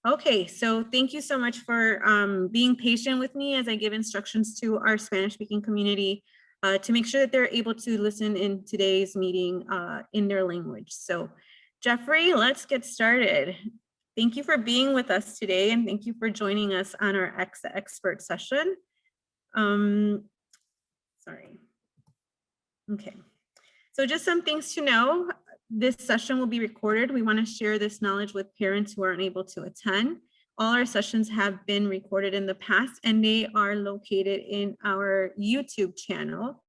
Okay, so thank you so much for being patient with me as I give instructions to our Spanish-speaking community to make sure that they're able to listen in today's meeting in their language. So Jeffrey, let's get started. Thank you for being with us today, and thank you for joining us on our expert session. Sorry. Okay, so just some things to know. This session will be recorded. We want to share this knowledge with parents who are unable to attend. All our sessions have been recorded in the past, and they are located in our YouTube channel,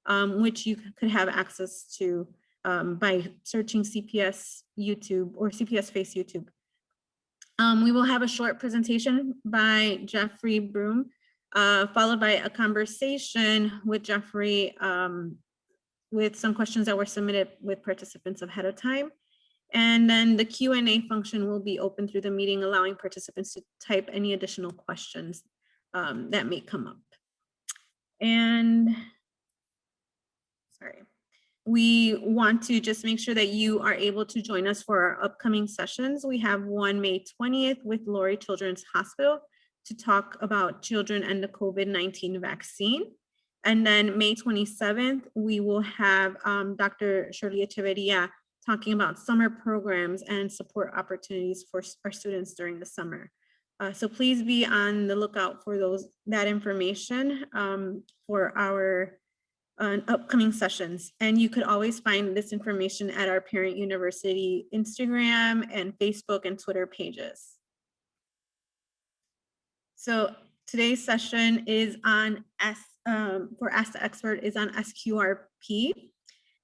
which you could have access to by searching CPS YouTube or CPS Face YouTube. We will have a short presentation by Jeffrey Broom, followed by a conversation with Jeffrey with some questions that were submitted with participants ahead of time. And then the Q&A function will be open through the meeting, allowing participants to type any additional questions that may come up. And sorry, we want to just make sure that you are able to join us for our upcoming sessions. We have one May 20th with Lori Children's Hospital to talk about children and the COVID-19 vaccine. And then May 27th, we will have Dr. Shirley Echeverria talking about summer programs and support opportunities for our students during the summer. So please be on the lookout for that information for our upcoming sessions. And you could always find this information at our Parent University Instagram and Facebook and Twitter pages. So today's session is on for Ask the Expert is on Sqrp.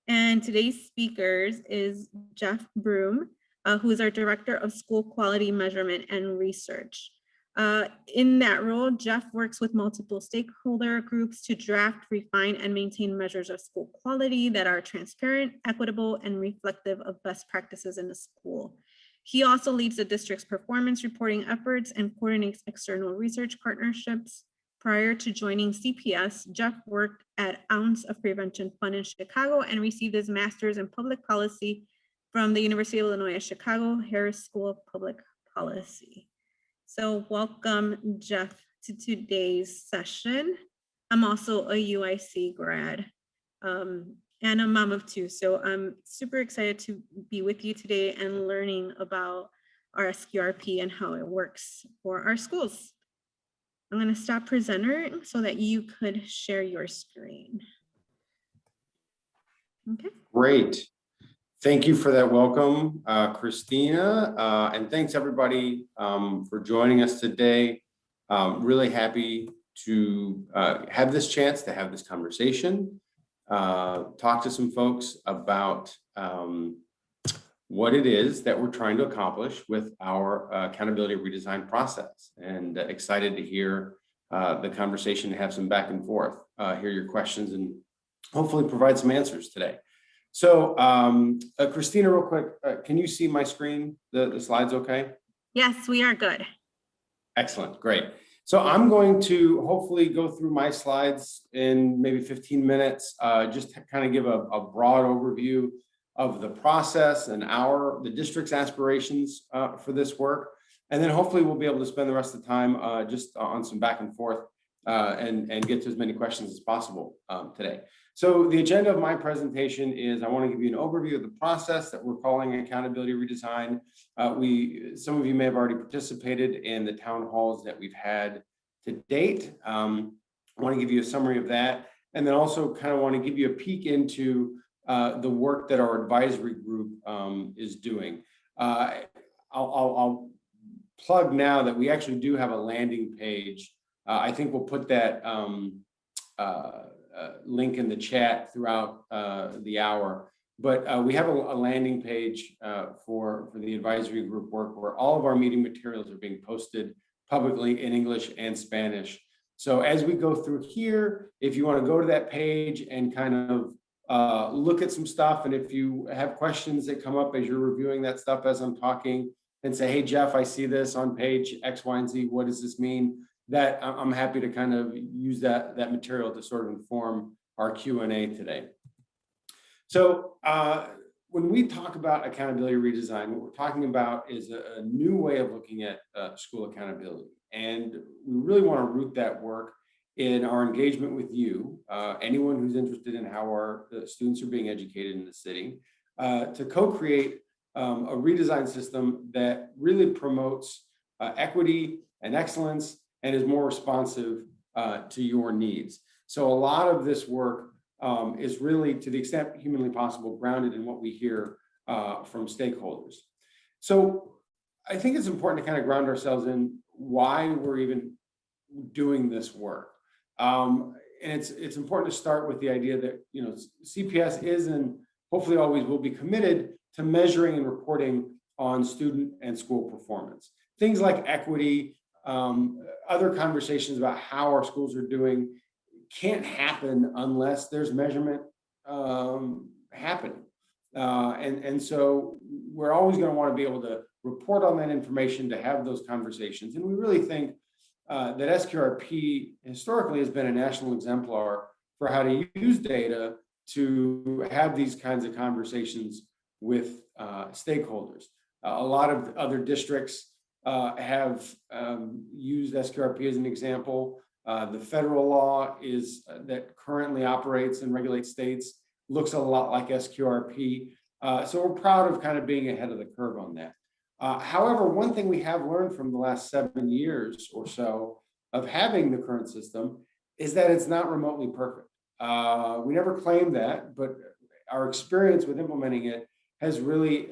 And today's speakers is Jeff Broom, who is our Director of School Quality Measurement and Research. In that role, Jeff works with multiple stakeholder groups to draft, refine, and maintain measures of school quality that are transparent, equitable, and reflective of best practices in the school. He also leads the district's performance reporting efforts and coordinates external research partnerships. Prior to joining CPS, Jeff worked at Ounce of Prevention Fund in Chicago and received his master's in public policy from the University of Illinois at Chicago Harris School of Public Policy. So welcome, Jeff, to today's session. I'm also a UIC grad and a mom of two, so I'm super excited to be with you today and learning about our Sqrp and how it works for our schools. I'm going to stop presenting so that you could share your screen. Okay. Great. Thank you for that welcome, Christina. And thanks everybody for joining us today. Really happy to have this chance to have this conversation, talk to some folks about what it is that we're trying to accomplish with our accountability redesign process, and excited to hear the conversation, have some back and forth, hear your questions, and hopefully provide some answers today. So Christina, real quick, can you see my screen, the slides okay? Yes, we are good. Excellent, great. So I'm going to hopefully go through my slides in maybe 15 minutes, just to kind of give a broad overview of the process and the district's aspirations for this work. And then hopefully we'll be able to spend the rest of the time just on some back and forth and get to as many questions as possible today. So the agenda of my presentation is I want to give you an overview of the process that we're calling accountability redesign. Some of you may have already participated in the town halls that we've had to date. I want to give you a summary of that, and then also kind of want to give you a peek into the work that our advisory group is doing. I'll plug now that we actually do have a landing page. I think we'll put that link in the chat throughout the hour, but we have a landing page for the advisory group work where all of our meeting materials are being posted publicly in English and Spanish. So as we go through here, if you want to go to that page and kind of look at some stuff, and if you have questions that come up as you're reviewing that stuff as I'm talking, and say, hey, Jeff, I see this on page X, Y, and Z, what does this mean? That I'm happy to kind of use that material to sort of inform our Q&A today. So when we talk about accountability redesign, what we're talking about is a new way of looking at school accountability. And we really want to root that work in our engagement with you, anyone who's interested in how our students are being educated in the city, to co-create a redesigned system that really promotes equity and excellence and is more responsive to your needs. So a lot of this work is really, to the extent humanly possible, grounded in what we hear from stakeholders. So I think it's important to kind of ground ourselves in why we're even doing this work. And it's important to start with the idea that, you know, CPS is and hopefully always will be committed to measuring and reporting on student and school performance. Things like equity, other conversations about how our schools are doing can't happen unless there's measurement happening. And so we're always going to want to be able to report on that information, to have those conversations. And we really think that Sqrp historically has been a national exemplar for how to use data to have these kinds of conversations with stakeholders. A lot of other districts have used Sqrp as an example. The federal law is that currently operates and regulates states looks a lot like Sqrp. So we're proud of kind of being ahead of the curve on that. However, one thing we have learned from the last 7 years or so of having the current system is that it's not remotely perfect. We never claimed that, but our experience with implementing it has really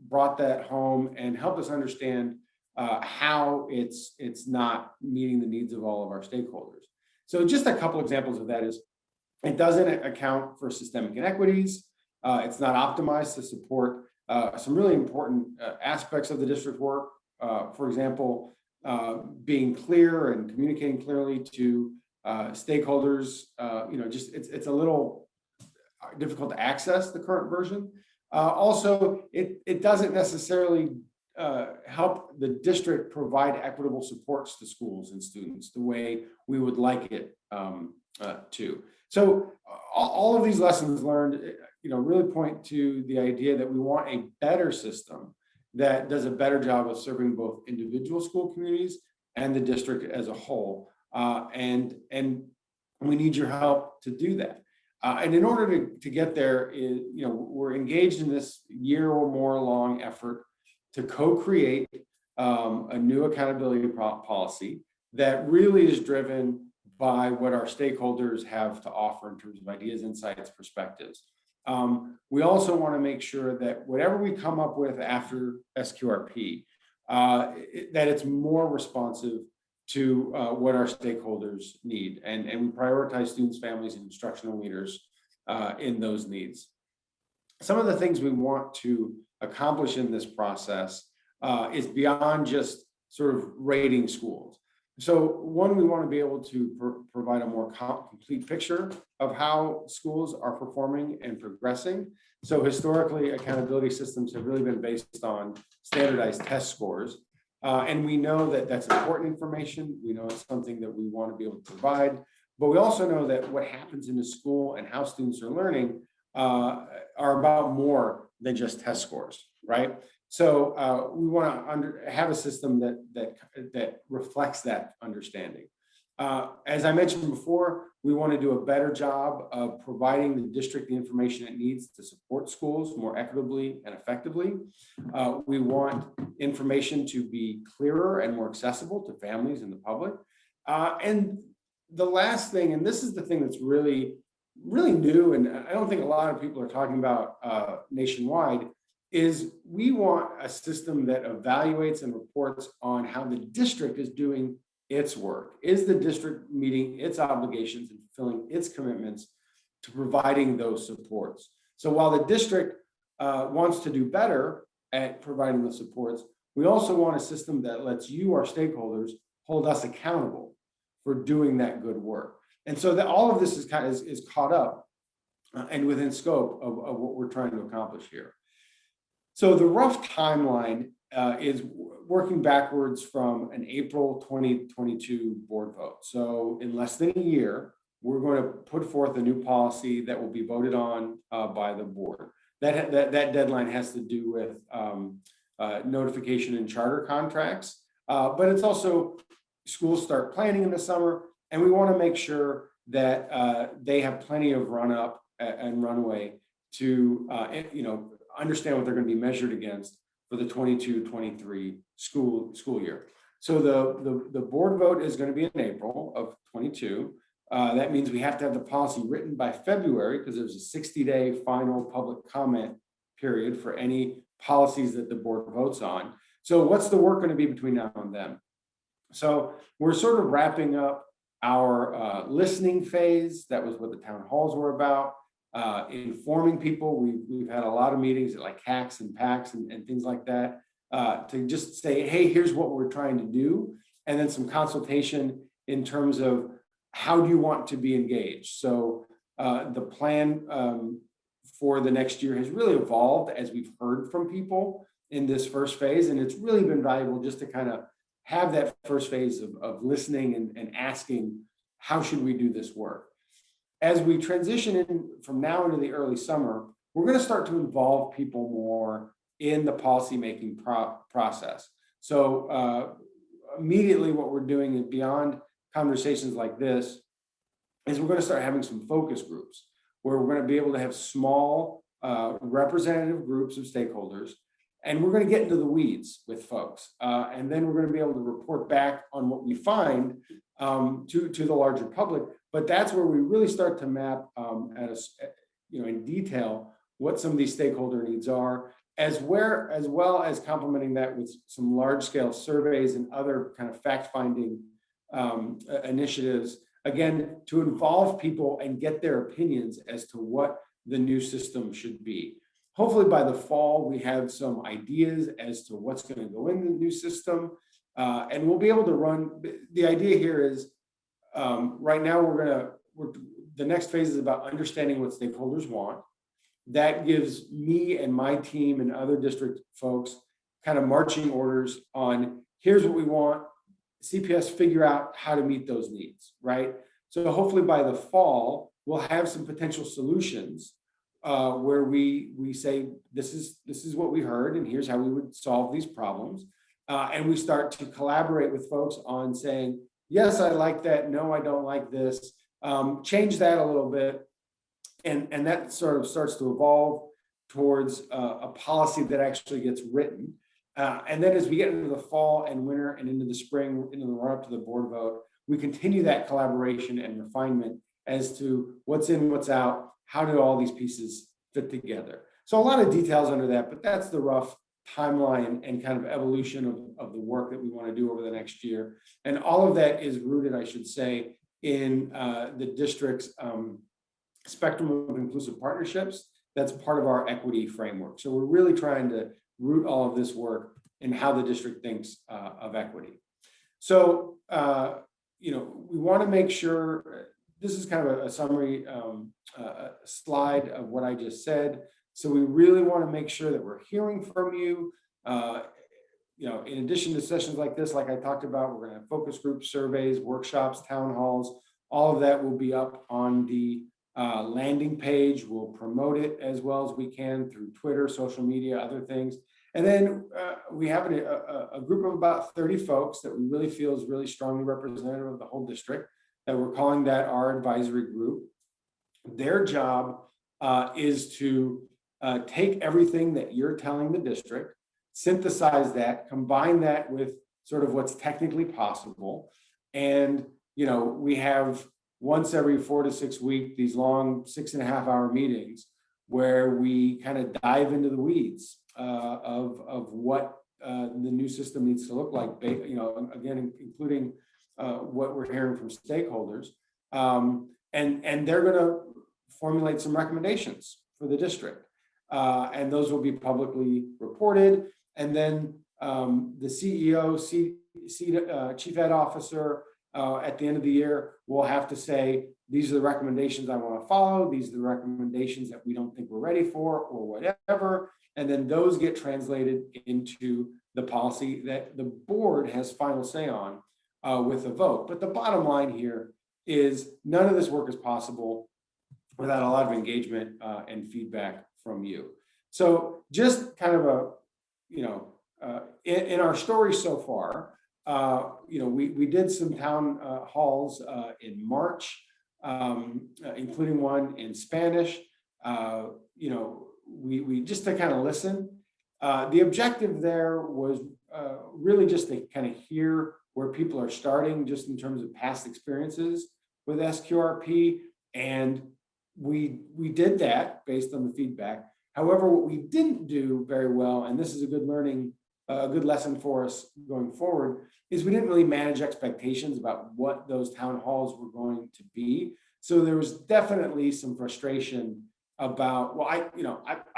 brought that home and helped us understand how it's not meeting the needs of all of our stakeholders. So just a couple examples of that is it doesn't account for systemic inequities. It's not optimized to support some really important aspects of the district work. For example, being clear and communicating clearly to stakeholders. You know, just it's a little difficult to access the current version. Also, it doesn't necessarily help the district provide equitable supports to schools and students the way we would like it to. So all of these lessons learned, you know, really point to the idea that we want a better system that does a better job of serving both individual school communities and the district as a whole. And we need your help to do that. And in order to get there, you know, we're engaged in this year or more long effort to co-create a new accountability policy that really is driven by what our stakeholders have to offer in terms of ideas, insights, perspectives. We also want to make sure that whatever we come up with after Sqrp, that it's more responsive to what our stakeholders need. And we prioritize students, families, and instructional leaders in those needs. Some of the things we want to accomplish in this process is beyond just sort of rating schools. So one, we want to be able to provide a more complete picture of how schools are performing and progressing. So historically, accountability systems have really been based on standardized test scores. And we know that that's important information. We know it's something that we want to be able to provide. But we also know that what happens in the school and how students are learning are about more than just test scores, right? So we want to have a system that reflects that understanding. As I mentioned before, we want to do a better job of providing the district the information it needs to support schools more equitably and effectively. We want information to be clearer and more accessible to families and the public. And the last thing, and this is the thing that's really new, and I don't think a lot of people are talking about nationwide, is we want a system that evaluates and reports on how the district is doing its work. Is the district meeting its obligations and fulfilling its commitments to providing those supports? So while the district wants to do better at providing those supports, we also want a system that lets you, our stakeholders, hold us accountable for doing that good work. And so that all of this is kind of is caught up and within scope of what we're trying to accomplish here. So the rough timeline is working backwards from an April 2022 board vote. So in less than a year, we're going to put forth a new policy that will be voted on by the board. that deadline has to do with notification and charter contracts. But it's also schools start planning in the summer, and we want to make sure that they have plenty of run up and runway to understand what they're going to be measured against for the 22-23 school year. So the board vote is going to be in April of 22. That means we have to have the policy written by February, because there's a 60-day final public comment period for any policies that the board votes on. So what's the work going to be between now and then? So we're sort of wrapping up our listening phase. That was what the town halls were about. Informing people. We've had a lot of meetings at like hacks and packs and things like that to just say, hey, here's what we're trying to do. And then some consultation in terms of how do you want to be engaged? So the plan for the next year has really evolved as we've heard from people in this first phase. And it's really been valuable just to kind of have that first phase of listening and asking, how should we do this work? As we transition in from now into the early summer, we're going to start to involve people more in the policymaking process. So immediately what we're doing is, beyond conversations like this, is we're going to start having some focus groups where we're going to be able to have small representative groups of stakeholders, and we're going to get into the weeds with folks. And then we're going to be able to report back on what we find to the larger public. But that's where we really start to map in detail what some of these stakeholder needs are, as well as complementing that with some large scale surveys and other kind of fact-finding initiatives, again, to involve people and get their opinions as to what the new system should be. Hopefully by the fall, we have some ideas as to what's going to go in the new system, and we'll be able to run. The idea here is right now the next phase is about understanding what stakeholders want. That gives me and my team and other district folks kind of marching orders on, here's what we want. CPS figure out how to meet those needs, right? So hopefully by the fall, we'll have some potential solutions where we say, this is what we heard, and here's how we would solve these problems. And we start to collaborate with folks on saying, yes, I like that. No, I don't like this. Change that a little bit. And that sort of starts to evolve towards a policy that actually gets written. And then as we get into the fall and winter and into the spring, into the run up to the board vote, we continue that collaboration and refinement as to what's in, what's out, how do all these pieces fit together. So a lot of details under that, but that's the rough timeline and kind of evolution of the work that we want to do over the next year. And all of that is rooted, I should say, in the district's spectrum of inclusive partnerships. That's part of our equity framework. So we're really trying to root all of this work in how the district thinks of equity. So, we want to make sure, this is kind of a summary slide of what I just said. So we really want to make sure that we're hearing from you. In addition to sessions like this, like I talked about, we're going to have focus group surveys, workshops, town halls. All of that will be up on the landing page. We'll promote it as well as we can through Twitter, social media, other things. And then we have a group of about 30 folks that we really feel is really strongly representative of the whole district, that we're calling that our advisory group. Their job is to take everything that you're telling the district, synthesize that, combine that with sort of what's technically possible. And, we have once every 4 to 6 weeks, these long 6.5-hour meetings where we kind of dive into the weeds of what the new system needs to look like, again, including what we're hearing from stakeholders. And they're going to formulate some recommendations for the district. And those will be publicly reported. And then the CEO, Chief Ed Officer, at the end of the year, we'll have to say, these are the recommendations I want to follow. These are the recommendations that we don't think we're ready for, or whatever. And then those get translated into the policy that the board has final say on with a vote. But the bottom line here is none of this work is possible without a lot of engagement and feedback from you. So just kind of a, in our story so far, we did some town halls in March, including one in Spanish. We just to kind of listen. The objective there was really just to kind of hear where people are starting, just in terms of past experiences with Sqrp, and we did that based on the feedback. However, what we didn't do very well, and this is a good lesson for us going forward, is we didn't really manage expectations about what those town halls were going to be. So there was definitely some frustration about, well, I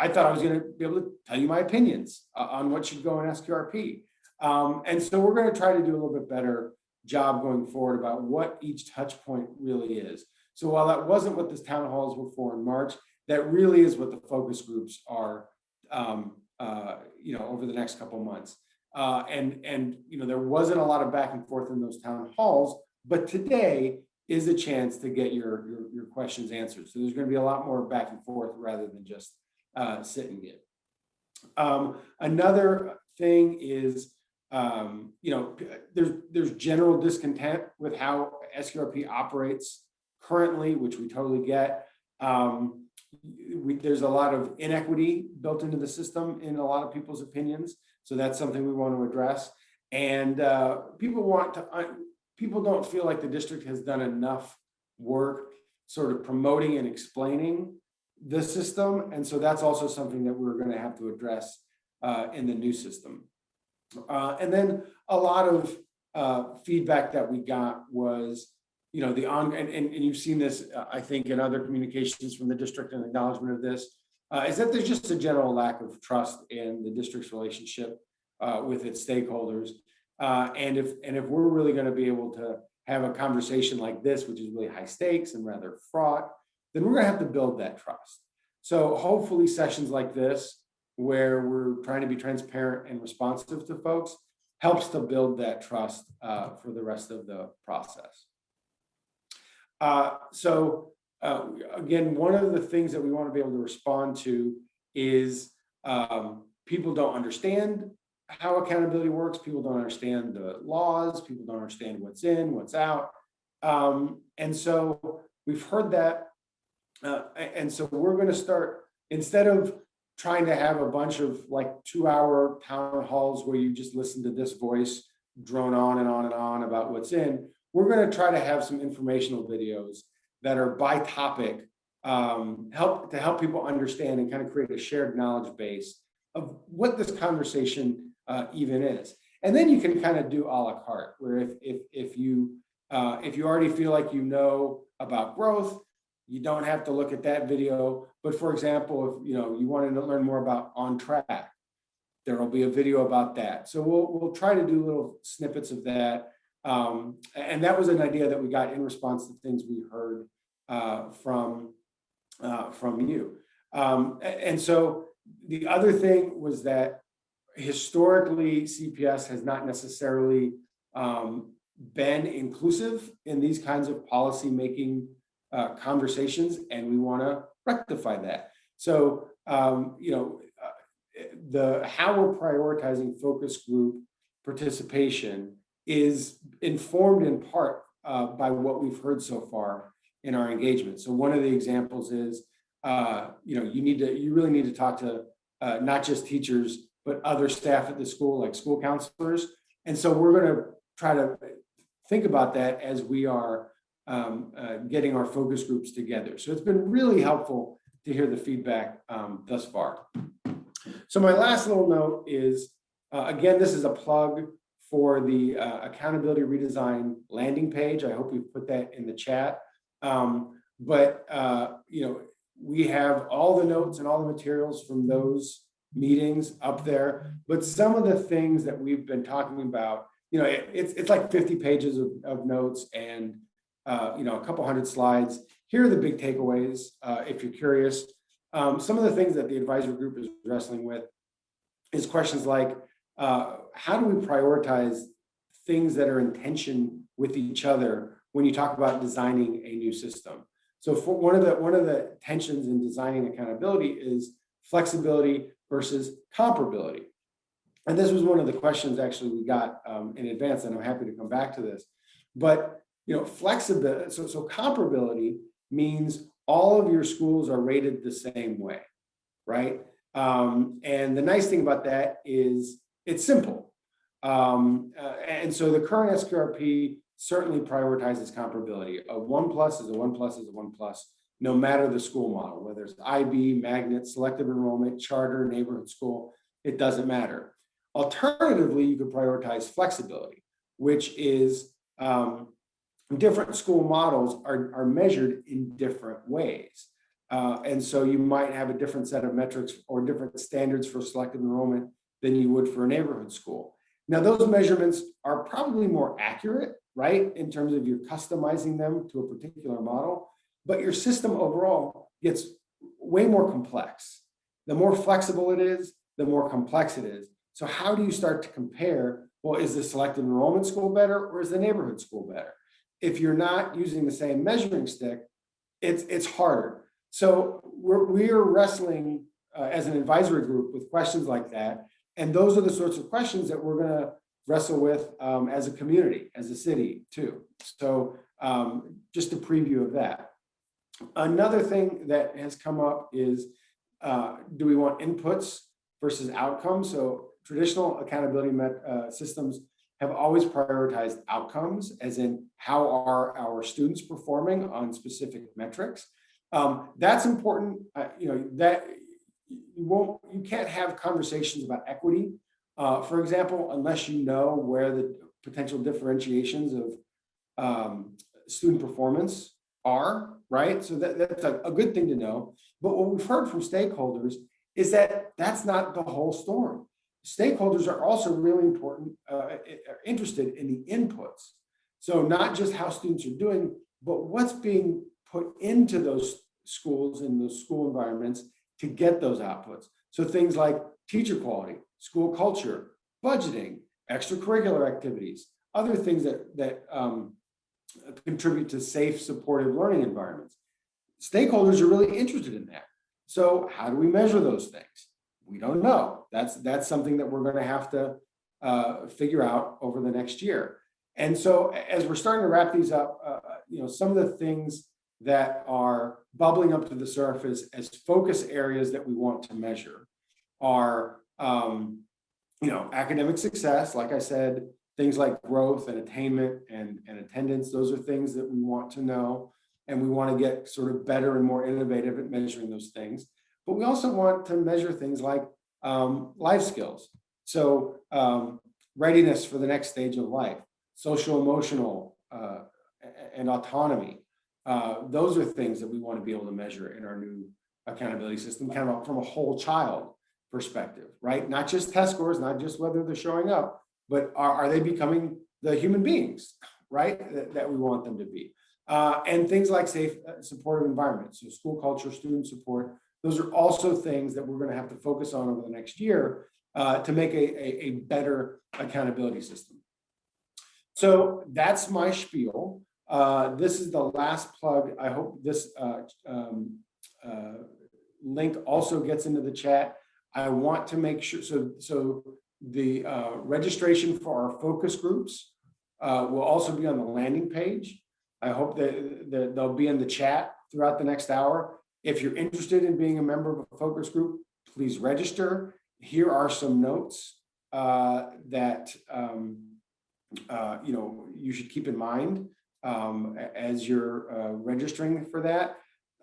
thought I was going to be able to tell you my opinions on what should go in Sqrp. And so we're going to try to do a little bit better job going forward about what each touch point really is. So while that wasn't what the town halls were for in March, that really is what the focus groups are, over the next couple of months. There wasn't a lot of back and forth in those town halls, but today is a chance to get your questions answered. So there's going to be a lot more back and forth rather than just sit and get. Another thing is, there's general discontent with how Sqrp operates currently, which we totally get. There's a lot of inequity built into the system in a lot of people's opinions. So that's something we want to address. And people don't feel like the district has done enough work sort of promoting and explaining the system. And so that's also something that we're going to have to address in the new system. And then a lot of feedback that we got was, and you've seen this, I think, in other communications from the district and acknowledgement of this, is that there's just a general lack of trust in the district's relationship with its stakeholders. And if we're really going to be able to have a conversation like this, which is really high stakes and rather fraught, then we're going to have to build that trust. So hopefully sessions like this, where we're trying to be transparent and responsive to folks, helps to build that trust for the rest of the process. Again, one of the things that we want to be able to respond to is people don't understand how accountability works. People don't understand the laws. People don't understand what's in, what's out. And so we've heard that. And so we're going to start, instead of trying to have a bunch of like 2-hour town halls where you just listen to this voice drone on and on and on about what's in, we're going to try to have some informational videos that are by topic, help people understand and kind of create a shared knowledge base of what this conversation even is. And then you can kind of do a la carte, where if you already feel like you know about growth, you don't have to look at that video. But for example, if you wanted to learn more about On Track, there will be a video about that. So we'll try to do little snippets of that. And that was an idea that we got in response to things we heard from you. And so the other thing was that historically CPS has not necessarily been inclusive in these kinds of policy making conversations, and we want to rectify that. So how we're prioritizing focus group participation is informed in part by what we've heard so far in our engagement. So one of the examples is, you really need to talk to not just teachers, but other staff at the school, like school counselors. And so we're going to try to think about that as we are getting our focus groups together. So it's been really helpful to hear the feedback thus far. So my last little note is, again, this is a plug for the Accountability Redesign landing page. I hope we've put that in the chat. We have all the notes and all the materials from those meetings up there, but some of the things that we've been talking about, it's like 50 pages of notes and a couple hundred slides. Here are the big takeaways, if you're curious. Some of the things that the advisory group is wrestling with is questions like, how do we prioritize things that are in tension with each other when you talk about designing a new system? So for one of the tensions in designing accountability is flexibility versus comparability. And this was one of the questions actually we got in advance, and I'm happy to come back to this. But flexibility, so comparability means all of your schools are rated the same way, right? And the nice thing about that is it's simple. And so the current Sqrp certainly prioritizes comparability. A 1+ is a 1+ is a 1+, no matter the school model, whether it's IB, magnet, selective enrollment, charter, neighborhood school, it doesn't matter. Alternatively, you could prioritize flexibility, which is different school models are measured in different ways. And so you might have a different set of metrics or different standards for selective enrollment than you would for a neighborhood school. Now, those measurements are probably more accurate, right, in terms of you're customizing them to a particular model, but your system overall gets way more complex. The more flexible it is, the more complex it is. So how do you start to compare, well, is the selective enrollment school better or is the neighborhood school better? If you're not using the same measuring stick, it's harder. So we're wrestling as an advisory group with questions like that. And those are the sorts of questions that we're going to wrestle with as a community, as a city too. So just a preview of that. Another thing that has come up is, do we want inputs versus outcomes? So traditional accountability systems have always prioritized outcomes, as in how are our students performing on specific metrics. That's important. That you can't have conversations about equity, for example, unless you know where the potential differentiations of student performance are, right? So that's a good thing to know. But what we've heard from stakeholders is that that's not the whole story. Stakeholders are also really important, interested in the inputs. So not just how students are doing, but what's being put into those schools and those school environments to get those outputs. So things like teacher quality, school culture, budgeting, extracurricular activities, other things that contribute to safe, supportive learning environments. Stakeholders are really interested in that. So how do we measure those things? We don't know. That's something that we're going to have to figure out over the next year. And so as we're starting to wrap these up, some of the things that are bubbling up to the surface as focus areas that we want to measure are, academic success. Like I said, things like growth and attainment and attendance. Those are things that we want to know, and we want to get sort of better and more innovative at measuring those things. But we also want to measure things like life skills. So readiness for the next stage of life, social, emotional, and autonomy. Those are things that we want to be able to measure in our new accountability system, kind of from a whole child perspective, right? Not just test scores, not just whether they're showing up, but are they becoming the human beings, right, that we want them to be? And things like safe, supportive environments, so school culture, student support. Those are also things that we're going to have to focus on over the next year to make a better accountability system. So that's my spiel. This is the last plug. I hope this link also gets into the chat. I want to make sure, so the registration for our focus groups will also be on the landing page. I hope that they'll be in the chat throughout the next hour. If you're interested in being a member of a focus group, please register. Here are some notes that you should keep in mind as you're registering for that.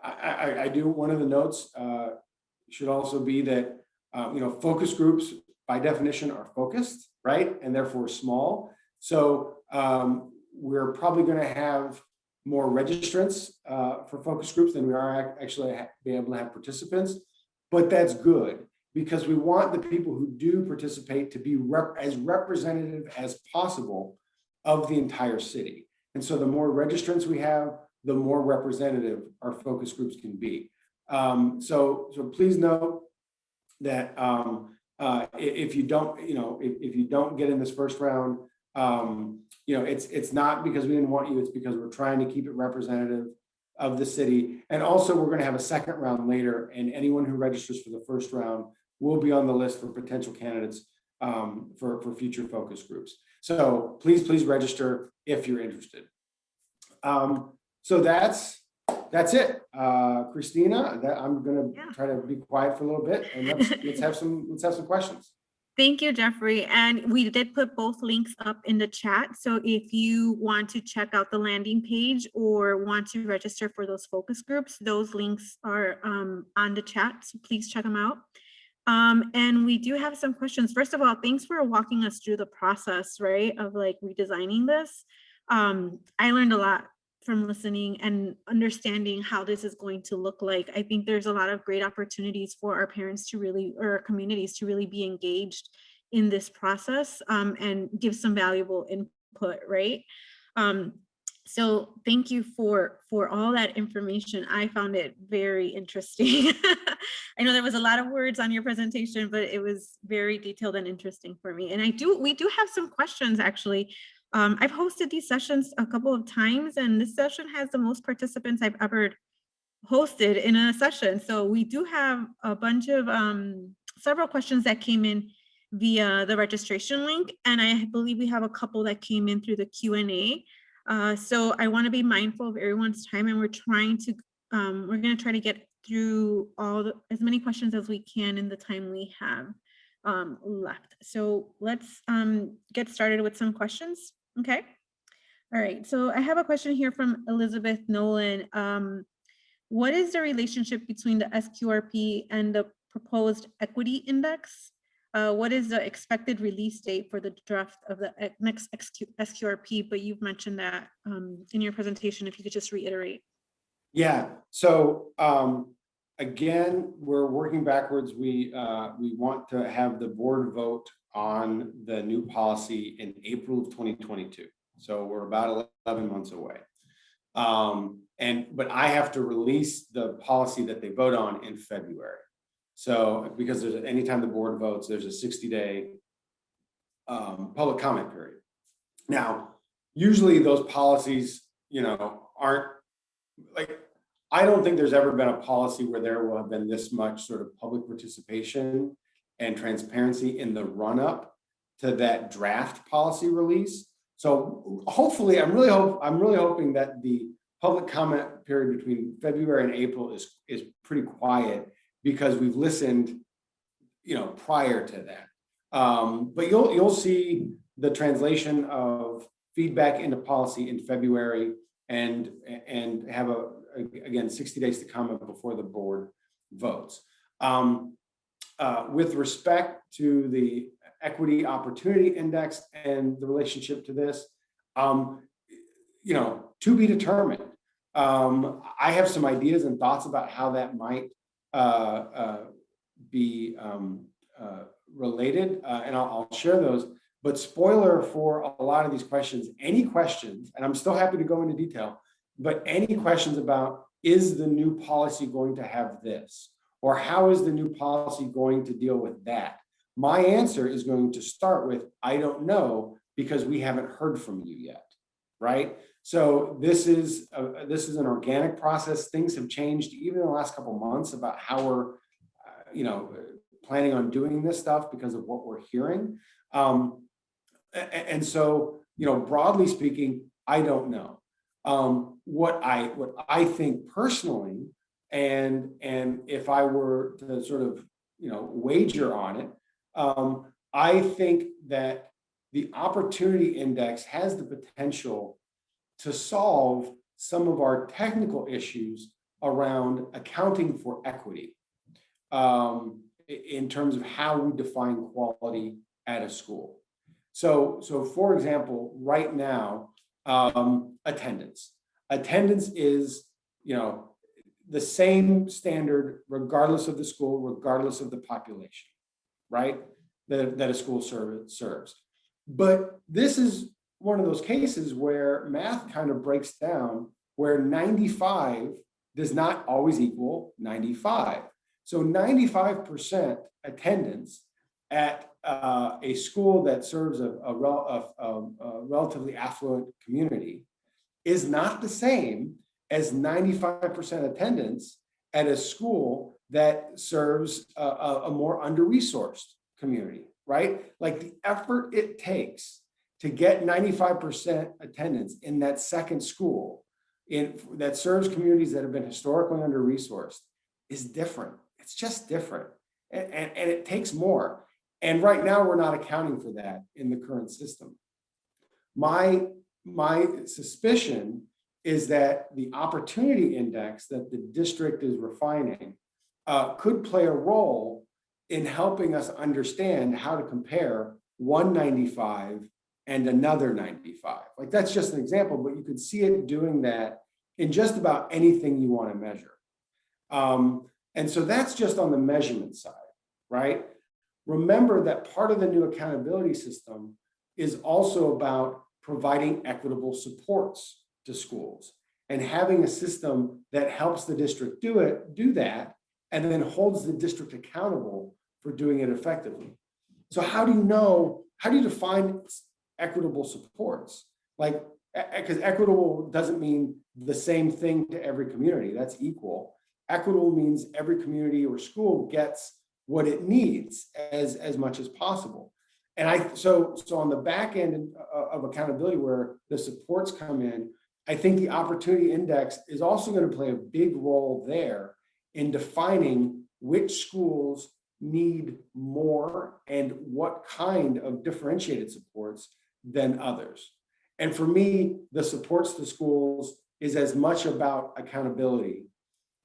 I do, one of the notes should also be that focus groups by definition are focused, right, and therefore small. So we're probably going to have more registrants for focus groups than we are actually be able to have participants, but that's good because we want the people who do participate to be as representative as possible of the entire city. And so the more registrants we have, the more representative our focus groups can be. So please note that if you don't, if you don't get in this first round, it's not because we didn't want you, it's because we're trying to keep it representative of the city. And also we're going to have a second round later, and anyone who registers for the first round will be on the list for potential candidates for future focus groups. So please register if you're interested. So that's it. Christina, I'm gonna try to be quiet for a little bit, and let's have some questions. Thank you, Jeffrey. And we did put both links up in the chat. So if you want to check out the landing page or want to register for those focus groups, those links are on the chat. So please check them out. And we do have some questions. First of all, thanks for walking us through the process, right, of like redesigning this. I learned a lot from listening and understanding how this is going to look like. I think there's a lot of great opportunities for our parents to really, or our communities to really be engaged in this process and give some valuable input, right? So thank you for all that information. I found it very interesting. I know there was a lot of words on your presentation, but it was very detailed and interesting for me. And we do have some questions actually. I've hosted these sessions a couple of times, and this session has the most participants I've ever hosted in a session. So we do have a bunch of several questions that came in via the registration link, and I believe we have a couple that came in through the Q&A. So I want to be mindful of everyone's time, and we're going to try to get through as many questions as we can in the time we have left. So let's get started with some questions. Okay. All right. So I have a question here from Elizabeth Nolan. What is the relationship between the Sqrp and the proposed equity index? What is the expected release date for the draft of the next Sqrp? But you've mentioned that in your presentation, if you could just reiterate. Yeah, so again, we're working backwards. We want to have the board vote on the new policy in April of 2022. So we're about 11 months away. But I have to release the policy that they vote on in February. So because there's anytime the board votes, there's a 60-day public comment period. Now, usually those policies, aren't like, I don't think there's ever been a policy where there will have been this much sort of public participation and transparency in the run-up to that draft policy release. So hopefully, I'm really hoping that the public comment period between February and April is pretty quiet, because we've listened, prior to that. But you'll see the translation of feedback into policy in February, and have again 60 days to comment before the board votes. With respect to the equity opportunity index and the relationship to this, to be determined. I have some ideas and thoughts about how that might be related, and I'll share those. But spoiler for a lot of these questions, any questions, and I'm still happy to go into detail, but any questions about, is the new policy going to have this? Or how is the new policy going to deal with that? My answer is going to start with, I don't know, because we haven't heard from you yet, right? So this is an organic process. Things have changed even in the last couple of months about how we're, planning on doing this stuff because of what we're hearing. And so, broadly speaking, I don't know. What I think personally, and if I were to sort of, wager on it, I think that the opportunity index has the potential to solve some of our technical issues around accounting for equity, in terms of how we define quality at a school. So for example, right now, attendance is, the same standard regardless of the school, regardless of the population, right? That a school serves. But this is one of those cases where math kind of breaks down, where 95 does not always equal 95. So 95% attendance at a school that serves a relatively affluent community is not the same as 95% attendance at a school that serves a more under-resourced community, right? Like the effort it takes to get 95% attendance in that second school that serves communities that have been historically under-resourced is different. It's just different. And it takes more. And right now we're not accounting for that in the current system. My suspicion is that the opportunity index that the district is refining could play a role in helping us understand how to compare one 95 and another 95. Like that's just an example, but you could see it doing that in just about anything you want to measure. And so that's just on the measurement side, right? Remember that part of the new accountability system is also about providing equitable supports to schools and having a system that helps the district do that, and then holds the district accountable for doing it effectively. So how do you define equitable supports? Like, because equitable doesn't mean the same thing to every community, that's equal. Equitable means every community or school gets what it needs as much as possible. And so on the back end of accountability where the supports come in, I think the opportunity index is also going to play a big role there in defining which schools need more and what kind of differentiated supports than others. And for me, the supports to schools is as much about accountability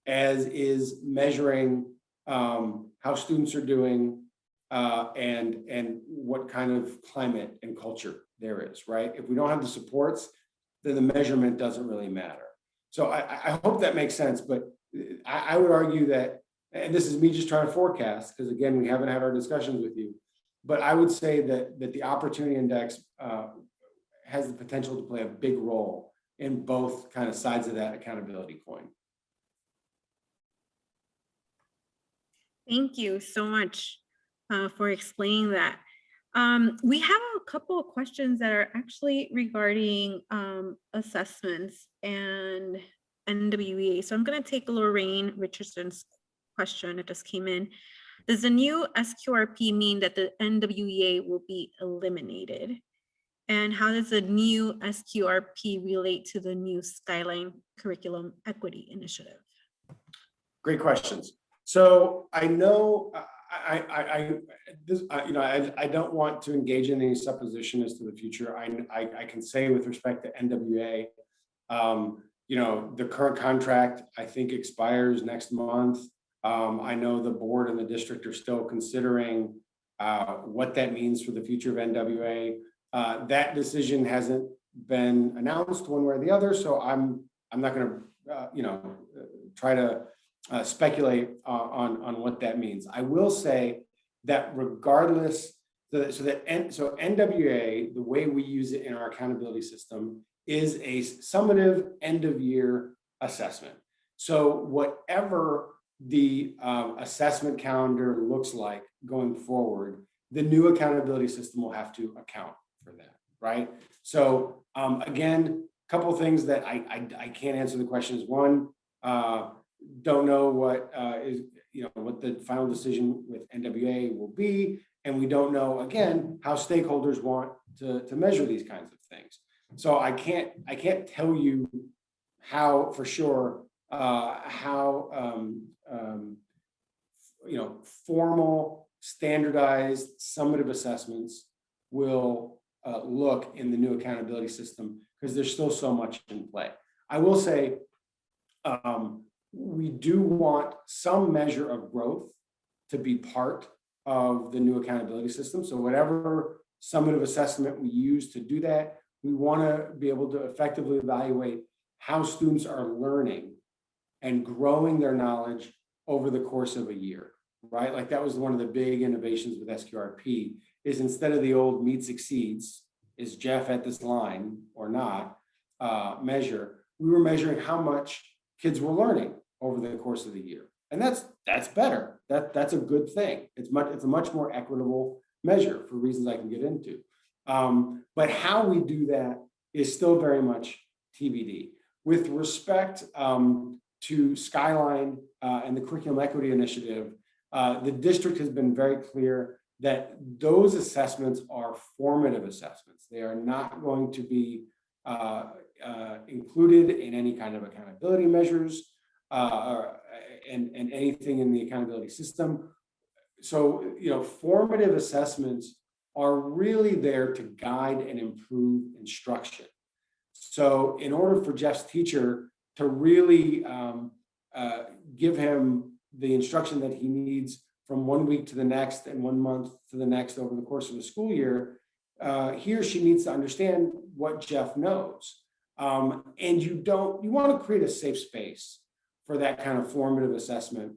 as is measuring how students are doing and what kind of climate and culture there is, right? If we don't have the supports, then the measurement doesn't really matter. So I hope that makes sense, but I would argue that, and this is me just trying to forecast, because again, we haven't had our discussions with you, but I would say that the opportunity index has the potential to play a big role in both kind of sides of that accountability coin. Thank you so much for explaining that. We have a couple of questions that are actually regarding assessments and NWEA. So I'm going to take Lorraine Richardson's question. It just came in. Does the new Sqrp mean that the NWEA will be eliminated? And how does the new Sqrp relate to the new Skyline Curriculum Equity Initiative? Great questions. So I know I don't want to engage in any supposition as to the future. I can say with respect to NWA, the current contract I think expires next month. I know the board and the district are still considering what that means for the future of NWA. That decision hasn't been announced one way or the other, so I'm not going to try to speculate on what that means. I will say that regardless, so NWA, the way we use it in our accountability system, is a summative end of year assessment. So whatever the assessment calendar looks like going forward, the new accountability system will have to account for that, right? So again, a couple of things that I can't answer the question is one, don't know what what the final decision with NWA will be, and we don't know again how stakeholders want to measure these kinds of things. So I can't tell you how for sure formal standardized summative assessments will look in the new accountability system, because there's still so much in play. I will say we do want some measure of growth to be part of the new accountability system. So whatever summative assessment we use to do that, we want to be able to effectively evaluate how students are learning and growing their knowledge over the course of a year, right? Like that was one of the big innovations with Sqrp, is instead of the old meets exceeds, is Jeff at this line or not, measure, we were measuring how much kids were learning over the course of the year. And that's better. That's a good thing. It's a much more equitable measure for reasons I can get into. But how we do that is still very much TBD. With respect to Skyline and the Curriculum Equity Initiative, the district has been very clear that those assessments are formative assessments. They are not going to be included in any kind of accountability measures and anything in the accountability system. So, formative assessments are really there to guide and improve instruction. So in order for Jeff's teacher to really give him the instruction that he needs from 1 week to the next and 1 month to the next over the course of the school year, he or she needs to understand what Jeff knows. And you want to create a safe space for that kind of formative assessment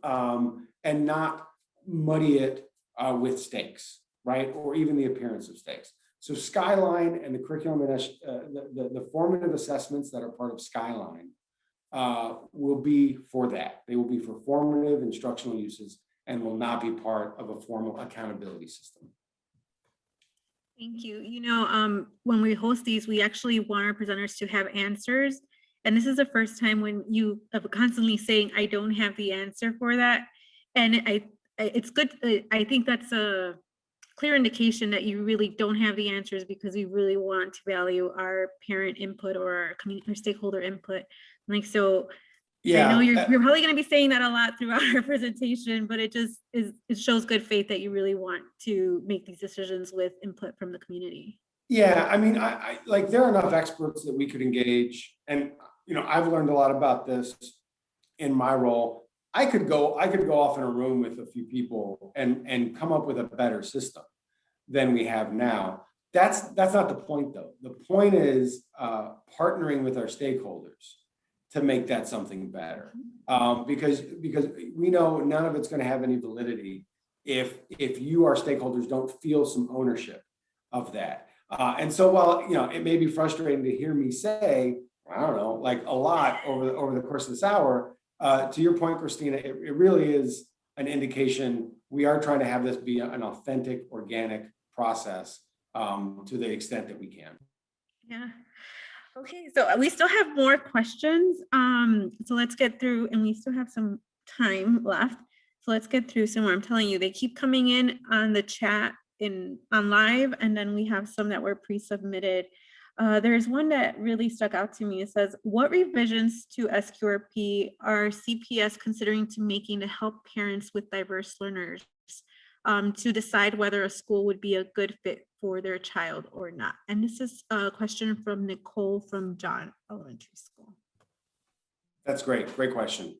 and not muddy it with stakes, right? Or even the appearance of stakes. So Skyline and the curriculum, the formative assessments that are part of Skyline will be for that. They will be for formative instructional uses and will not be part of a formal accountability system. Thank you. When we host these, we actually want our presenters to have answers. And this is the first time when you are constantly saying, I don't have the answer for that. And it's good. I think that's a clear indication that you really don't have the answers because we really want to value our parent input or our community or stakeholder input. So yeah, I know you're probably going to be saying that a lot throughout our presentation, but it shows good faith that you really want to make these decisions with input from the community. Yeah, I mean, I like there are enough experts that we could engage, and I've learned a lot about this in my role. I could go off in a room with a few people and come up with a better system than we have now. That's not the point, though. The point is partnering with our stakeholders to make that something better, because we know none of it's going to have any validity if you, our stakeholders, don't feel some ownership of that. And so while it may be frustrating to hear me say, I don't know, like a lot over the course of this hour, to your point, Christina, it really is an indication we are trying to have this be an authentic, organic process to the extent that we can. Yeah. Okay, so we still have more questions. So let's get through, and we still have some time left. So let's get through some more. I'm telling you, they keep coming in on the chat on live, and then we have some that were pre-submitted. There's one that really stuck out to me. It says, what revisions to Sqrp are CPS considering to making to help parents with diverse learners to decide whether a school would be a good fit for their child or not? And this is a question from Nicole from John Elementary School. That's great. Great question.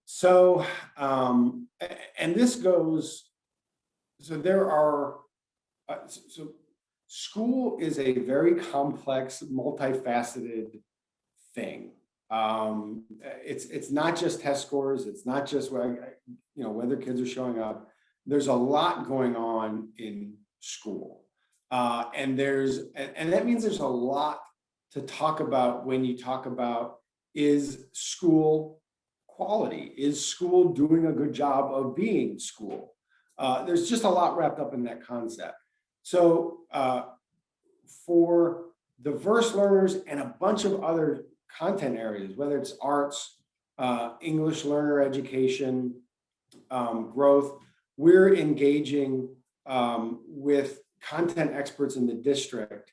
So, and this goes, so there are, so school is a very complex, multifaceted thing. It's not just test scores. It's not just whether kids are showing up. There's a lot going on in school, and that means there's a lot to talk about when you talk about, is school quality? Is school doing a good job of being school? There's just a lot wrapped up in that concept. So for diverse learners and a bunch of other content areas, whether it's arts, English learner education, growth, we're engaging with content experts in the district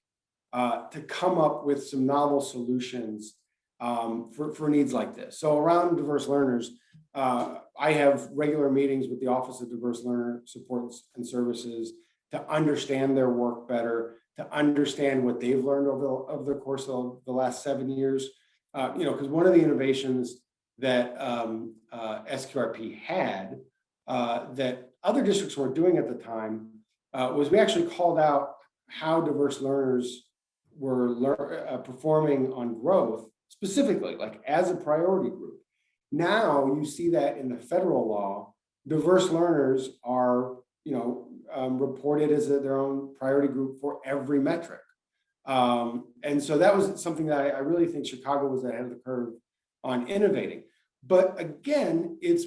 to come up with some novel solutions for needs like this. So around diverse learners, I have regular meetings with the Office of Diverse Learner Supports and Services to understand their work better, to understand what they've learned over the course of the last 7 years. Because one of the innovations that Sqrp had that other districts weren't doing at the time was we actually called out how diverse learners were performing on growth specifically, like as a priority group. Now you see that in the federal law, diverse learners are reported as their own priority group for every metric. And so that was something that I really think Chicago was ahead of the curve on innovating. But again, it's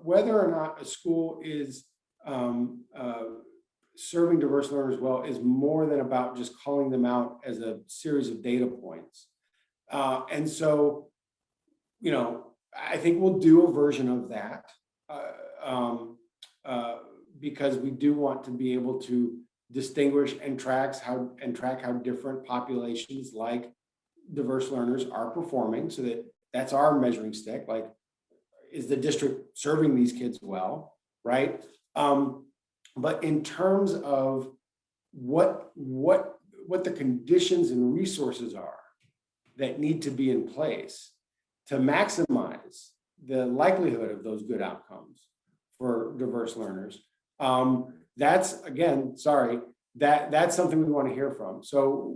whether or not a school is serving diverse learners well is more than about just calling them out as a series of data points. And so I think we'll do a version of that because we do want to be able to distinguish and track how different populations like diverse learners are performing, so that's our measuring stick. Like, is the district serving these kids well, right? But in terms of what the conditions and resources are that need to be in place to maximize the likelihood of those good outcomes for diverse learners, that's something we want to hear from. So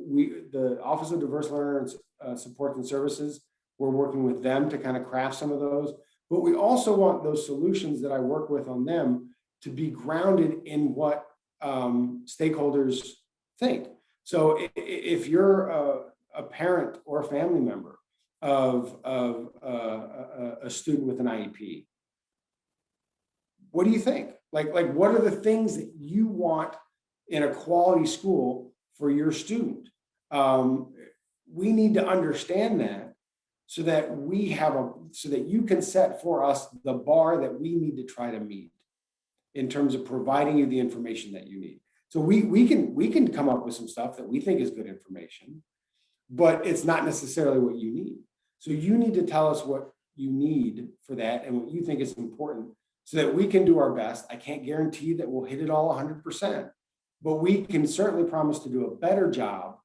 the Office of Diverse Learner Supports and Services, we're working with them to kind of craft some of those, but we also want those solutions that I work with on them to be grounded in what stakeholders think. So if you're a parent or a family member of a student with an IEP, what do you think? Like what are the things that you want in a quality school for your student? We need to understand that so that so that you can set for us the bar that we need to try to meet in terms of providing you the information that you need. So we can come up with some stuff that we think is good information, but it's not necessarily what you need. So you need to tell us what you need for that and what you think is important so that we can do our best. I can't guarantee that we'll hit it all 100%, but we can certainly promise to do a better job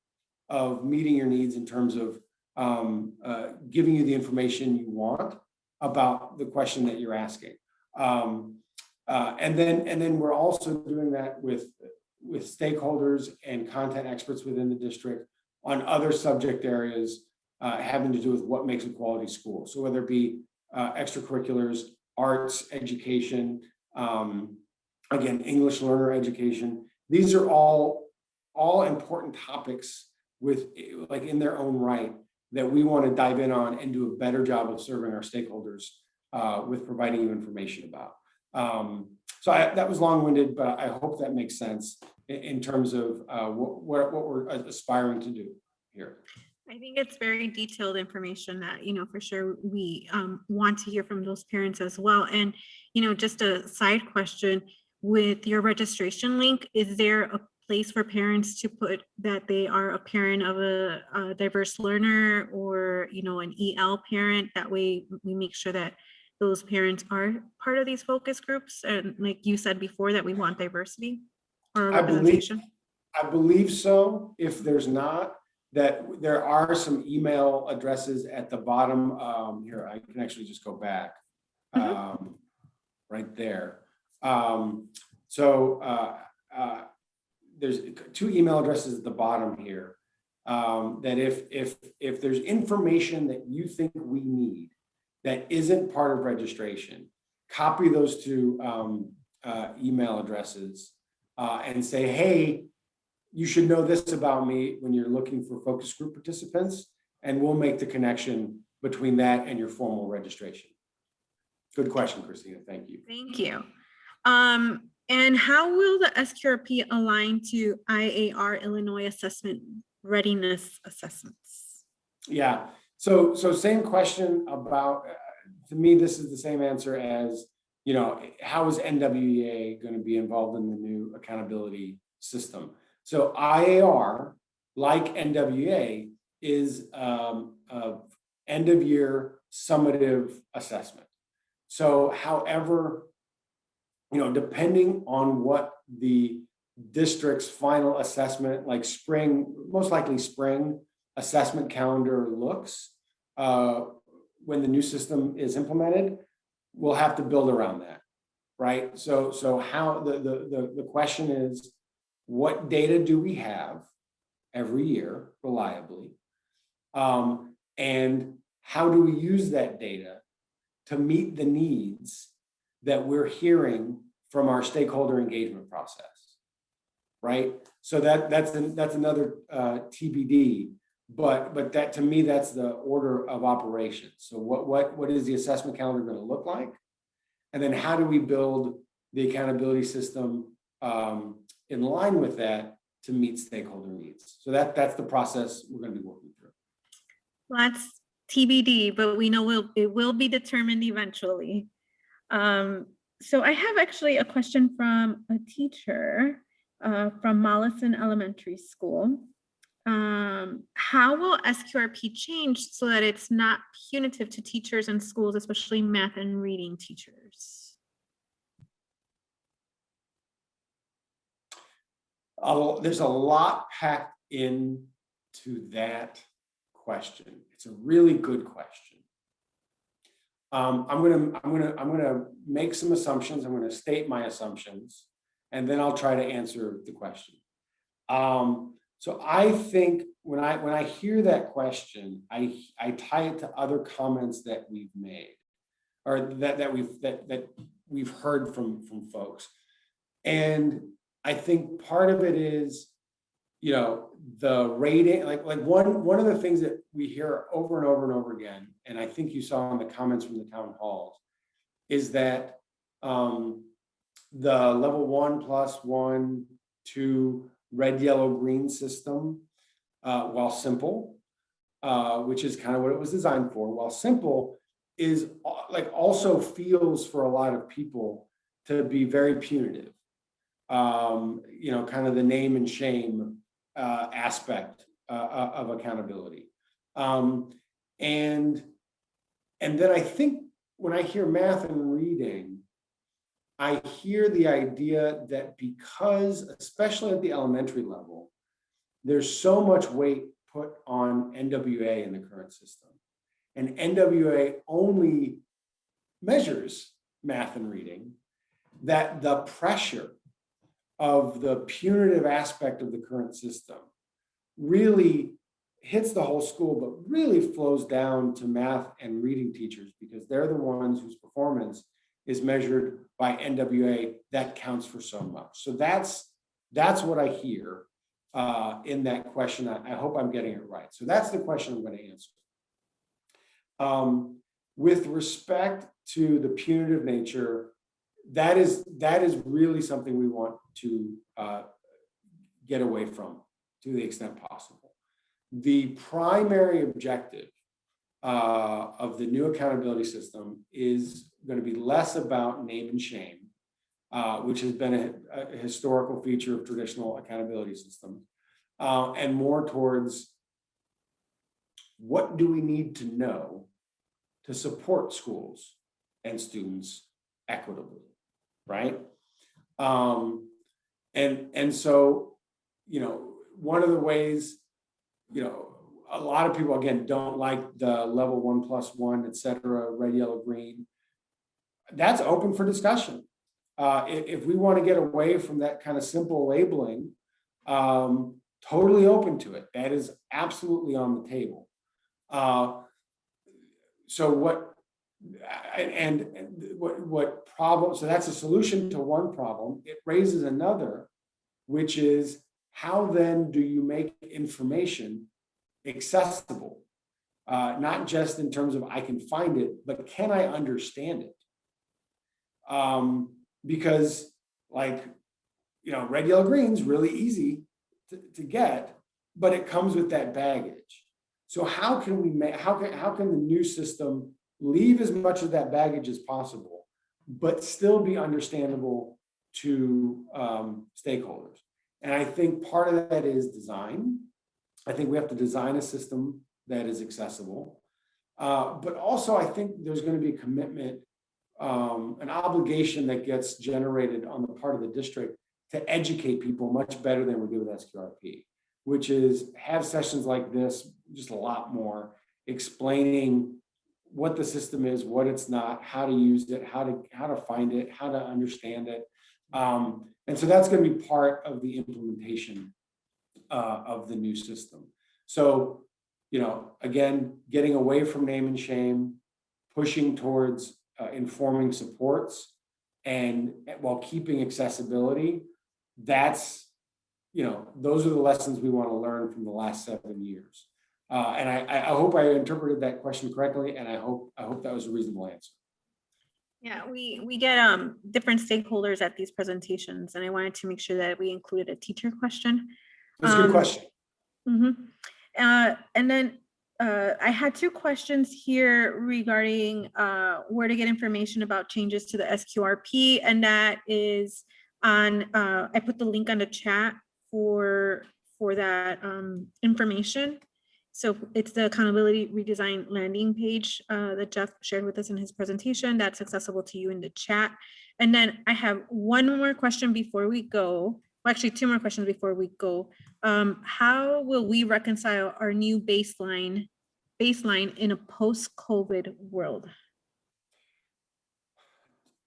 of meeting your needs in terms of giving you the information you want about the question that you're asking. And then we're also doing that with stakeholders and content experts within the district on other subject areas having to do with what makes a quality school. So whether it be extracurriculars, arts, education, again, English learner education, these are all important topics in their own right that we want to dive in on and do a better job of serving our stakeholders with providing you information about. That was long-winded, but I hope that makes sense in terms of what we're aspiring to do here. I think it's very detailed information that, for sure we want to hear from those parents as well. And, just a side question, with your registration link, is there a place for parents to put that they are a parent of a diverse learner or, an EL parent? That way we make sure that those parents are part of these focus groups. And like you said before, that we want diversity or representation. I believe so. If there's not, that there are some email addresses at the bottom. Here, I can actually just go back right there. There's 2 email addresses at the bottom here that if there's information that you think we need that isn't part of registration, copy those 2 email addresses and say, hey, you should know this about me when you're looking for focus group participants, and we'll make the connection between that and your formal registration. Good question, Christina. Thank you. Thank you. And how will the Sqrp align to IAR Illinois assessment readiness assessments? Yeah. So same question about, to me, this is the same answer as, how is NWEA going to be involved in the new accountability system? So IAR, like NWEA, is end of year summative assessment. So however, depending on what the district's final assessment, like most likely spring assessment calendar looks, when the new system is implemented, we'll have to build around that, right? So how the question is, what data do we have every year reliably? And how do we use that data to meet the needs that we're hearing from our stakeholder engagement process, right? So that's another TBD, but that, to me, that's the order of operations. So what is the assessment calendar going to look like? And then how do we build the accountability system in line with that to meet stakeholder needs? So that's the process we're going to be working through. Let's TBD, but we know it will be determined eventually. So I have actually a question from a teacher from Mollison Elementary School. How will Sqrp change so that it's not punitive to teachers and schools, especially math and reading teachers? There's a lot packed into that question. It's a really good question. I'm gonna make some assumptions. I'm gonna state my assumptions, and then I'll try to answer the question. So I think when I hear that question, I tie it to other comments that we've made, or that we've heard from folks, and I think part of it is, the rating, like one of the things that we hear over and over and over again, and I think you saw in the comments from the town halls, is that the level 1+1, 2 red, yellow, green system, while simple, which is kind of what it was designed for, while simple, is also feels for a lot of people to be very punitive. Kind of the name and shame aspect of accountability. And then I think when I hear math and reading, I hear the idea that because, especially at the elementary level, there's so much weight put on NWA in the current system. And NWA only measures math and reading, that the pressure of the punitive aspect of the current system really hits the whole school, but really flows down to math and reading teachers, because they're the ones whose performance is measured by NWA. That counts for so much. So that's what I hear in that question. I hope I'm getting it right. So that's the question I'm going to answer. With respect to the punitive nature, that is really something we want to get away from to the extent possible. The primary objective of the new accountability system is going to be less about name and shame, which has been a historical feature of traditional accountability systems, and more towards what do we need to know to support schools and students equitably, right? And so, one of the ways, a lot of people, again, don't like the level 1+1, et cetera, red, yellow, green. That's open for discussion. If we want to get away from that kind of simple labeling, totally open to it. That is absolutely on the table. So what problem? So that's a solution to one problem. It raises another, which is how then do you make information accessible? Not just in terms of I can find it, but can I understand it? Because red, yellow, green is really easy to get, but it comes with that baggage. So how can the new system leave as much of that baggage as possible, but still be understandable to stakeholders? And I think part of that is design. I think we have to design a system that is accessible. But also I think there's going to be a commitment, an obligation that gets generated on the part of the district to educate people much better than we do with Sqrp, which is have sessions like this, just a lot more, explaining what the system is, what it's not, how to use it, how to find it, how to understand it. And so that's going to be part of the implementation of the new system. So, again, getting away from name and shame, pushing towards informing supports, and while keeping accessibility, those are the lessons we want to learn from the last 7 years. And I hope I interpreted that question correctly, and I hope that was a reasonable answer. Yeah, we get different stakeholders at these presentations, and I wanted to make sure that we included a teacher question. That's a good question. And then I had two questions here regarding where to get information about changes to the Sqrp, and that is on, I put the link on the chat for that information. So it's the accountability redesign landing page that Jeff shared with us in his presentation. That's accessible to you in the chat. And then I have one more question before we go. Well, actually, two more questions before we go. How will we reconcile our new baseline in a post-COVID world?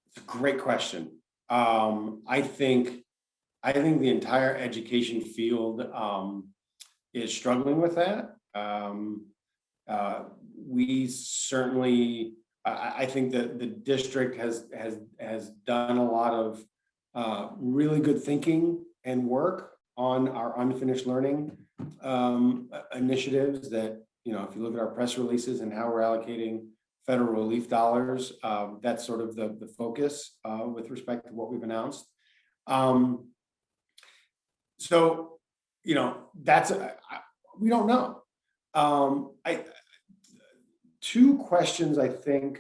It's a great question. I think the entire education field is struggling with that. We certainly, I think that the district has done a lot of really good thinking and work on our unfinished learning initiatives that, you know, if you look at our press releases and how we're allocating federal relief dollars, that's sort of the focus with respect to what we've announced. So, you know, that's, we don't know. Two questions, I think,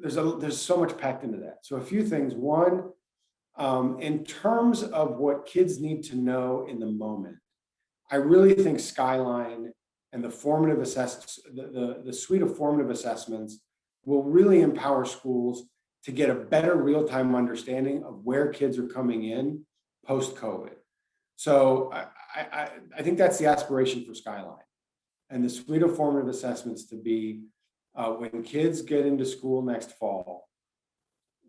there's so much packed into that. So a few things. One, in terms of what kids need to know in the moment, I really think Skyline and the formative assessments, the suite of formative assessments will really empower schools to get a better real-time understanding of where kids are coming in post-COVID. So I think that's the aspiration for Skyline, and the suite of formative assessments to be when kids get into school next fall,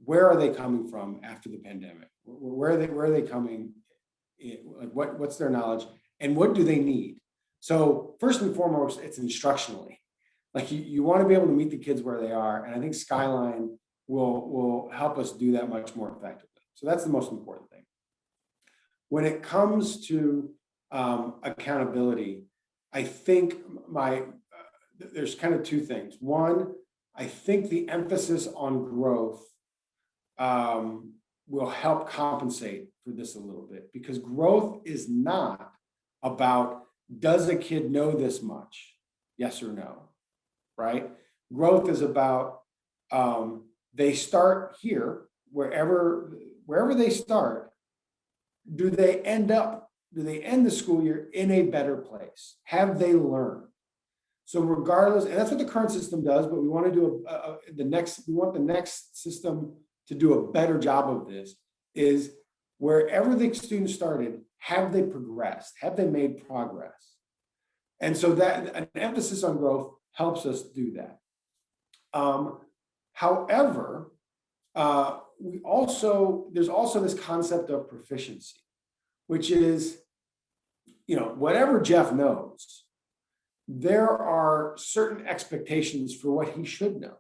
where are they coming from after the pandemic? Where are they coming? Like what's their knowledge, and what do they need? So first and foremost, it's instructionally. Like you want to be able to meet the kids where they are, and I think Skyline will help us do that much more effectively. So that's the most important thing. When it comes to accountability, I think there's kind of two things. One, I think the emphasis on growth will help compensate for this a little bit, because growth is not about, does a kid know this much? Yes or no, right? Growth is about, they start here, wherever they start, do they end the school year in a better place? Have they learned? So regardless, and that's what the current system does, but we want to do we want the next system to do a better job of this, is wherever the student started, have they progressed? Have they made progress? And so that an emphasis on growth helps us do that. However, there's also this concept of proficiency, which is, you know, whatever Jeff knows, there are certain expectations for what he should know.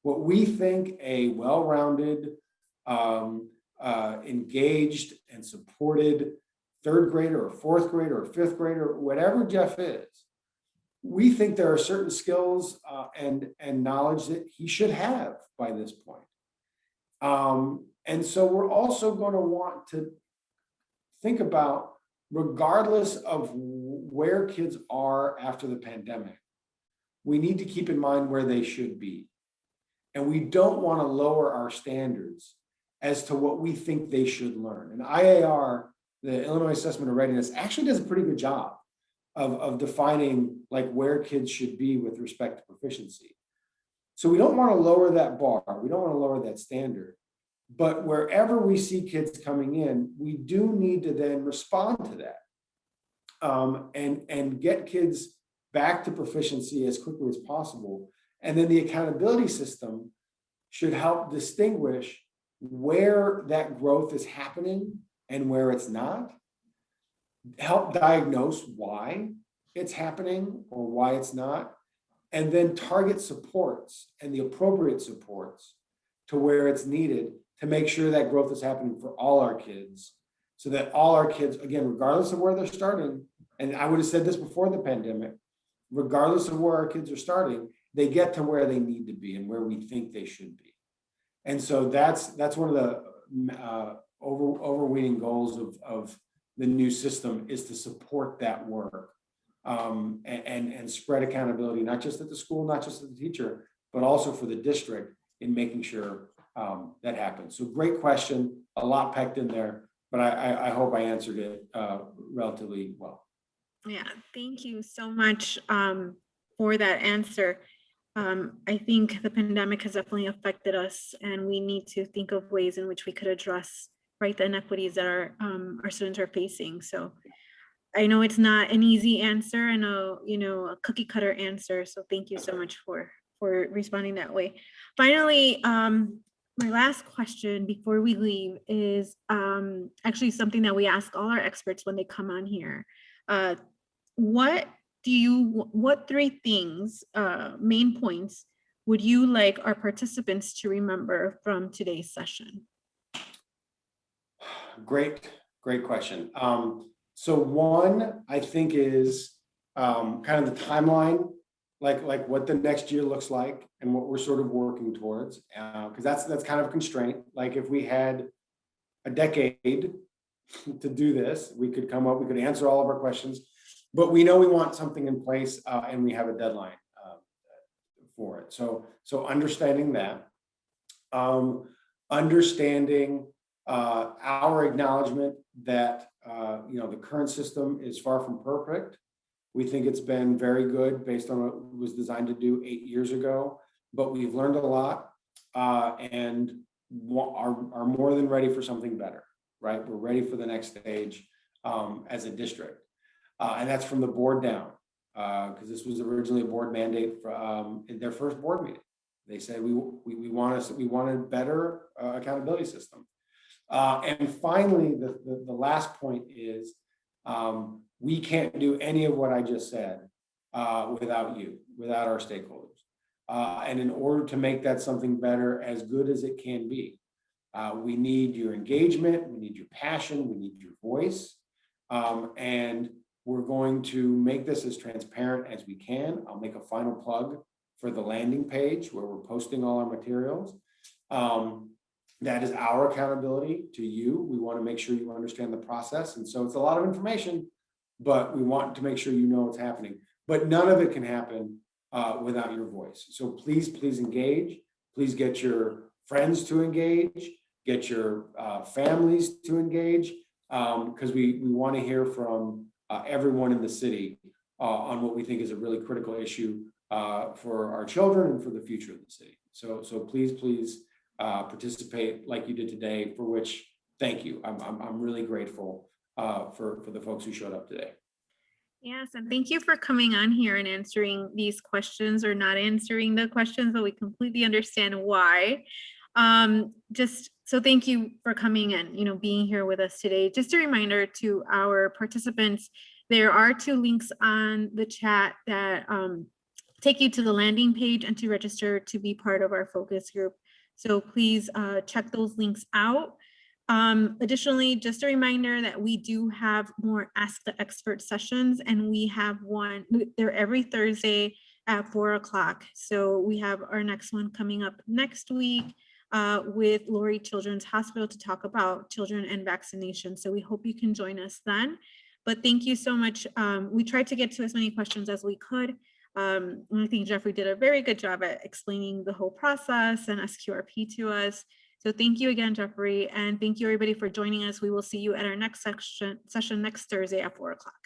What we think a well-rounded, engaged and supported third grader or fourth grader or fifth grader, whatever Jeff is, we think there are certain skills and knowledge that he should have by this point. And so we're also going to want to think about, regardless of where kids are after the pandemic, we need to keep in mind where they should be. And we don't want to lower our standards as to what we think they should learn. And IAR, the Illinois Assessment of Readiness, actually does a pretty good job of defining like where kids should be with respect to proficiency. So we don't want to lower that bar. We don't want to lower that standard. But wherever we see kids coming in, we do need to then respond to that and get kids back to proficiency as quickly as possible. And then the accountability system should help distinguish where that growth is happening and where it's not, help diagnose why it's happening or why it's not, and then target supports and the appropriate supports to where it's needed to make sure that growth is happening for all our kids, so that all our kids, again, regardless of where they're starting, and I would have said this before the pandemic, regardless of where our kids are starting, they get to where they need to be and where we think they should be. And so that's one of the overweening goals of the new system, is to support that work and spread accountability, not just at the school, not just at the teacher, but also for the district in making sure that happens. So great question, a lot packed in there, but I hope I answered it relatively well. Yeah, thank you so much for that answer. I think the pandemic has definitely affected us, and we need to think of ways in which we could address, right, the inequities that our students are facing. So I know it's not an easy answer and a cookie cutter answer. So thank you so much for responding that way. Finally, my last question before we leave is actually something that we ask all our experts when they come on here. What three things, main points, would you like our participants to remember from today's session? Great question. So one, I think, is kind of the timeline, like what the next year looks like and what we're sort of working towards, because that's kind of a constraint. Like if we had a decade to do this, we could answer all of our questions, but we know we want something in place and we have a deadline for it. So understanding that, understanding our acknowledgement that the current system is far from perfect. We think it's been very good based on what it was designed to do 8 years ago, but we've learned a lot and are more than ready for something better, right? We're ready for the next stage as a district. And that's from the board down, because this was originally a board mandate in their first board meeting. They said we want a better accountability system. And finally, the last point is we can't do any of what I just said without you, without our stakeholders. And in order to make that something better, as good as it can be, we need your engagement, we need your passion, we need your voice. And we're going to make this as transparent as we can. I'll make a final plug for the landing page where we're posting all our materials. That is our accountability to you. We want to make sure you understand the process. And so it's a lot of information, but we want to make sure you know what's happening. But none of it can happen without your voice. So please engage. Please get your friends to engage, get your families to engage, because we want to hear from everyone in the city on what we think is a really critical issue for our children and for the future of the city. So please participate like you did today, for which thank you. I'm really grateful for the folks who showed up today. Yes, and thank you for coming on here and answering these questions, or not answering the questions, but we completely understand why. So thank you for coming and being here with us today. Just a reminder to our participants, there are 2 links on the chat that take you to the landing page and to register to be part of our focus group. So please check those links out. Additionally, just a reminder that we do have more Ask the Expert sessions, and we have one, they're every Thursday at 4 o'clock. So we have our next one coming up next week with Lori Children's Hospital to talk about children and vaccination. So we hope you can join us then. But thank you so much. We tried to get to as many questions as we could. And I think Jeffrey did a very good job at explaining the whole process and Sqrp to us. So thank you again, Jeffrey, and thank you everybody for joining us. We will see you at our next session next Thursday at 4 o'clock.